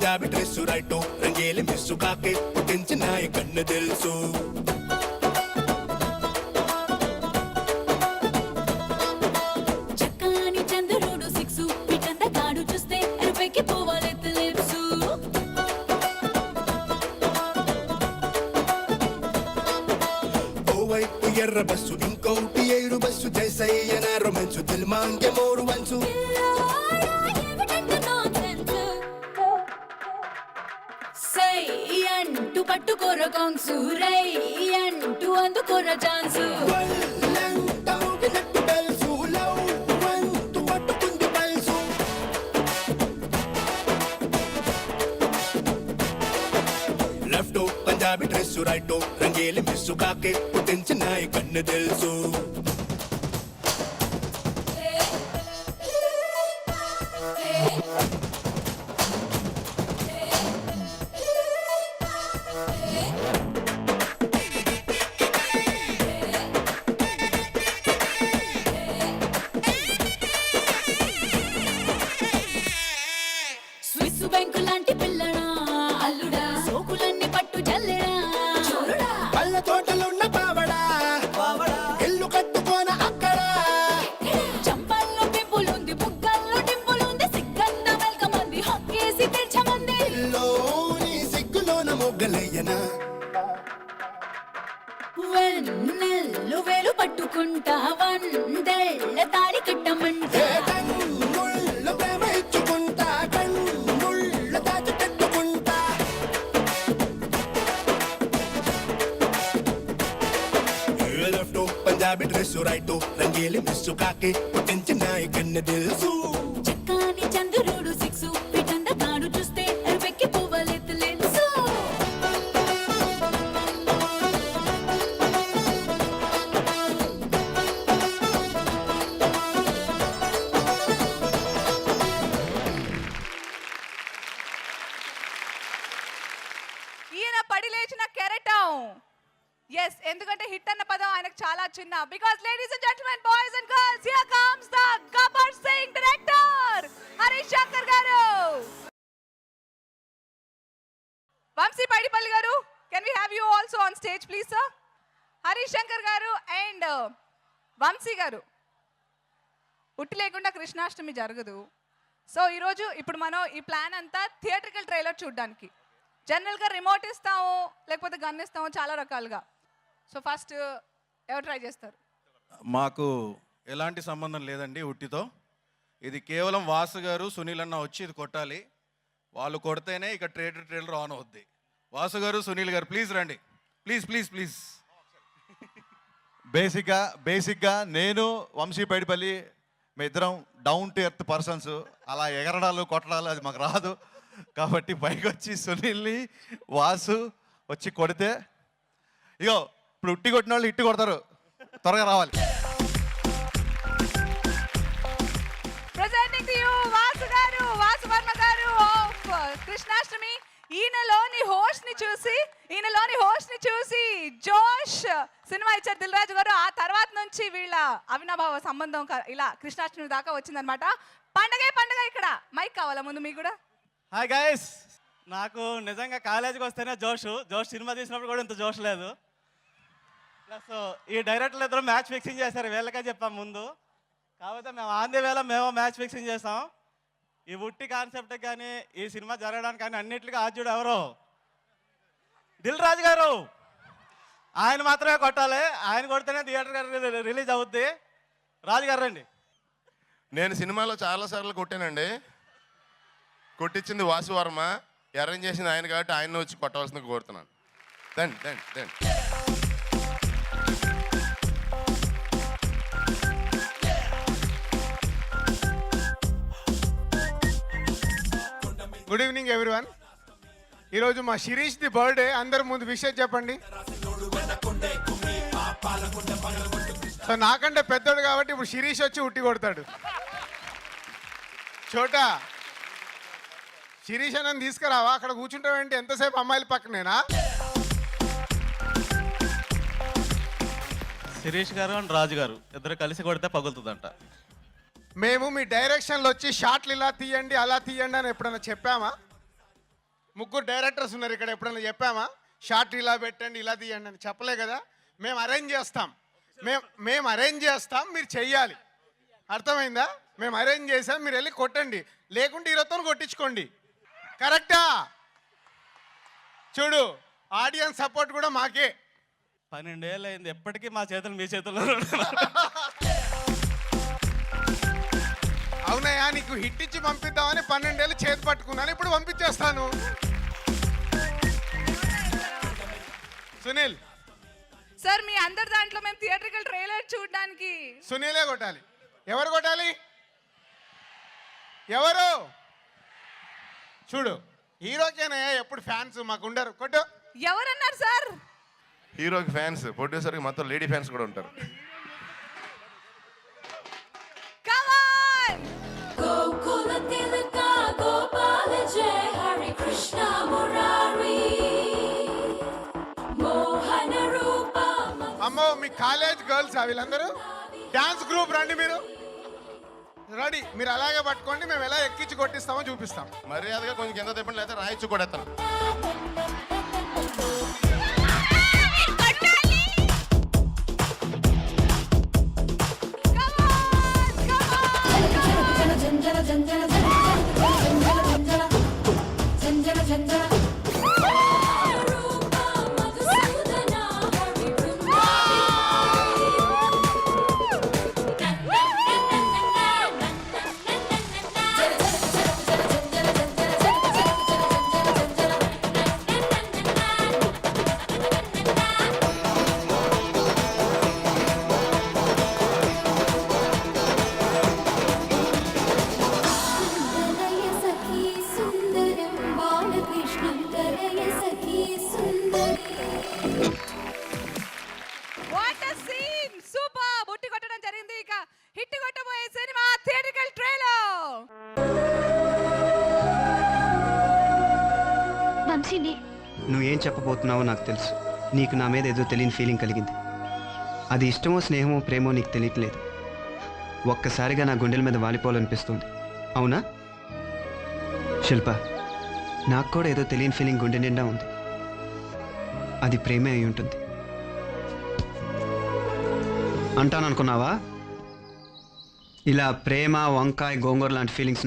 Punjabi dress right రంగేలి miss కాకే పుట్టించిన కన్ను తెలుసు చక్కని చంద్రుడు సిక్సు పిటంత కాడు చూస్తే ఎరుపెక్కి పోవాలెత్తు లేప్సు ఓవైపు ఎర్ర బస్సు ఇంకోటి ఏడు బస్సు జైసయ్యన రొమాన్సు దిల్ మాంగే మోరు వంచు సై అంటూ పట్టుకోర కాంగ్సు రై అంటూ అందుకోర ఛాన్సు వల్లంత ఊగినట్టు బెల్సు లవ్ వంతు పట్టుకుంది పల్సు లెఫ్ట్ పంజాబీ డ్రెస్సు రైటు రంగేలి మిస్సు కాకే పుట్టించిన కన్ను తెలుసు స్విస్ బ్యాంకు లాంటి పిల్లడా అల్లుడా సోకులన్నీ పట్టు జల్లెడా చూరుడా పళ్ళ తోటలున్న పావడా ఇల్లు కట్టుకోన అక్కడ చంపల్లో పింపులుంది బుగ్గల్లో డింపులుంది సిగ్గన్న వెల్కమ్ అంది హక్కేసి తెచ్చమంది లోని సిగ్గులోన మొగ్గలయ్యన వెన్నెల్లు వేలు పట్టుకుంటా వందెళ్ళ తాడి కట్టమంటా కన్నుళ్ళ ప్రేమ ఇచ్చుకుంటా కన్నుళ్ళ దాచి పెట్టుకుంటా లెఫ్ట్ పంజాబీ డ్రెస్సు రైటు రంగేలి మిస్సు కాకి పుట్టించిన కన్ను తెలుసు చక్కని చంద్రుడు సిక్సు పిటంత కాడు చూస్తే ఎరుపెక్కి పోవాలెత్తు లేప్సు ఈయన పడి లేచిన కెరటం ఎస్ ఎందుకంటే హిట్ అన్న పదం ఆయనకు చాలా చిన్న because ladies and gentlemen boys and girls here comes the Gabbar Singh director Harish Shankar garu Vamshi Paidipalli garu can we have you also on stage please sir Harish Shankar garu and Vamsi గారు ఉట్టి లేకుండా కృష్ణాష్టమి జరగదు సో ఈరోజు ఇప్పుడు మనం ఈ ప్లాన్ అంతా థియేట్రికల్ ట్రైలర్ చూడడానికి జనరల్గా రిమోట్ ఇస్తాము లేకపోతే గన్ ఇస్తాము చాలా రకాలుగా సో ఫస్ట్ ఎవరు ట్రై చేస్తారు మాకు ఎలాంటి సంబంధం లేదండి ఉట్టితో ఇది కేవలం వాసు గారు సునీల్ అన్న వచ్చి ఇది కొట్టాలి వాళ్ళు కొడితేనే ఇక ట్రైలర్ ఆన్ అవుద్ది వాసు గారు సునీల్ గారు ప్లీజ్ రండి ప్లీజ్ ప్లీజ్ ప్లీజ్ బేసిక్గా నేను వంశీ పైడిపల్లి మీ ఇద్దరం డౌన్ టు ఎర్త్ పర్సన్స్ అలా ఎగరడాలు కొట్టడాలు అది మాకు రాదు కాబట్టి పైకి వచ్చి సునీల్ని వాసు వచ్చి కొడితే ఇగో ఇప్పుడు ఉట్టి కొట్టిన వాళ్ళు ఇట్టి కొడతారు త్వరగా రావాలి ప్రెజెంటింగ్ టు యు వాసు గారు వాసు వర్మ గారు ఆఫ్ కృష్ణాష్టమి ఈయనలోని హోస్ట్ ని చూసి జోష్ సినిమా ఇచ్చారు దిల్ రాజు గారు ఆ తర్వాత నుంచి వీళ్ళ అవినాభావ సంబంధం ఇలా కృష్ణాష్టమి దాకా వచ్చిందనమాట పండగ ఇక్కడ మైక్ కావాలా ముందు మీకు కూడా హాయ్ గైస్ నాకు నిజంగా కాలేజీకి వస్తేనే జోష్ సినిమా తీసినప్పుడు కూడా ఇంత జోష్ లేదు ప్లస్ ఈ డైరెక్టర్లు ఇద్దరు మ్యాచ్ ఫిక్సింగ్ చేశారు వీళ్ళకే చెప్పాం ముందు కాకపోతే మేము ఆంధ్ర వేళ మేము మ్యాచ్ ఫిక్సింగ్ చేసాం ఈ ఉట్టి కాన్సెప్ట్ కానీ ఈ సినిమా జరగడానికి కానీ అన్నింటిగా ఆద్యుడు ఎవరు దిల్ రాజు గారు ఆయన మాత్రమే కొట్టాలి ఆయన కొడితేనే థియేటర్ రిలీజ్ అవుద్ది రాజు గారు రండి నేను సినిమాలో చాలాసార్లు కొట్టానండి కొట్టించింది వాసు వర్మ అరేంజ్ చేసింది ఆయన కాబట్టి ఆయన వచ్చి కొట్టవలసింది కోరుతున్నాను దండి గుడ్ ఈవినింగ్ ఎవ్రీవన్. ఈరోజు మా శిరీష్ ది బర్త్డే. అందరి ముందు విషయం చెప్పండి. సో నాకంటే పెద్దోడు కాబట్టి ఇప్పుడు శిరీష్ వచ్చి ఉట్టి కొడతాడు. చోటా శిరీష్ అన్నని తీసుకురావా, అక్కడ కూర్చుంటావేంటి ఎంతసేపు అమ్మాయిల పక్కనేనా? శిరీష్ గారు అండ్ రాజు గారు ఇద్దరు కలిసి కొడితే పగులుతుందంట. మేము మీ డైరెక్షన్లో వచ్చి షాట్లు ఇలా తీయండి అలా తీయండి అని ఎప్పుడైనా చెప్పామా? ముగ్గురు డైరెక్టర్స్ ఉన్నారు ఇక్కడ. ఎప్పుడైనా చెప్పామా షార్ట్ ఇలా పెట్టండి ఇలా తీయండి అని? చెప్పలే కదా. మేము అరేంజ్ చేస్తాం, మేము అరేంజ్ చేస్తాం, మీరు చెయ్యాలి. అర్థమైందా? మేము అరేంజ్ చేసాం, మీరు వెళ్ళి కొట్టండి, లేకుంటే ఈరోజు కొట్టించుకోండి. కరెక్టా? చూడు, ఆడియన్స్ సపోర్ట్ కూడా మాకే. 12 ఏళ్ళు అయింది, ఎప్పటికీ మా చేతులు మీ చేతుల్లో అవునయ్యా, నీకు హిట్ ఇచ్చి పంపిద్దామని 12 ఏళ్ళు చేతి పట్టుకున్నాను, ఇప్పుడు పంపించేస్తాను. సునీల్, సార్ మీ అందరి దాంట్లో మేము థియేట్రికల్ ట్రైలర్ చూడడానికి సునీలే కొట్టాలి. ఎవరు కొట్టాలి? ఎవరు? చూడు, హీరోకేనే ఎప్పుడు ఫ్యాన్స్, మాకు ఉండరు. కొట్టు. ఎవరన్నారు సార్? హీరోకి ఫ్యాన్స్, ప్రొడ్యూసర్కి మొత్తం లేడీ ఫ్యాన్స్ కూడా ఉంటారు. Come on! గోకుల తిలక గోపాల జయ హరి కృష్ణ మురారి మోహన రూప అమ్మో, మీ కాలేజ్ గర్ల్స్ వీళ్ళందరూ డాన్స్ గ్రూప్ రండి. మీరు రెడీ, మీరు అలాగే పట్టుకోండి, మేము ఎలా ఎక్కించి కొట్టిస్తామో చూపిస్తాం. మర్యాదగా కొంచెం కింద తిప్పండి, లేదా రాయిచ్చు కూడా ఎత్తాను. జంజల జంజల జంజల జంజల జంజల జంజల రూప Madhusudana Hari what a scene! Super! బుట్టి కొట్టడం జరిగింది. ఇక హిట్ కొట్టబోయే సినిమా థియేట్రికల్ ట్రైలర్. వంశీని నువ్వేం చెప్పబోతున్నావో నాకు తెలుసు. నీకు నా మీద ఏదో తెలియని ఫీలింగ్ కలిగింది. అది ఇష్టమో స్నేహమో ప్రేమో నీకు తెలియట్లేదు. ఒక్కసారిగా నా గుండెల మీద వాలిపోవాలనిపిస్తుంది. అవునా శిల్ప? నాకు కూడా ఏదో తెలియని ఫీలింగ్ గుండె నిండా ఉంది. అది ప్రేమే అయి ఉంటుంది అంటాననుకున్నావా? ఇలా ప్రేమ, వంకాయ, గోంగూర లాంటి ఫీలింగ్స్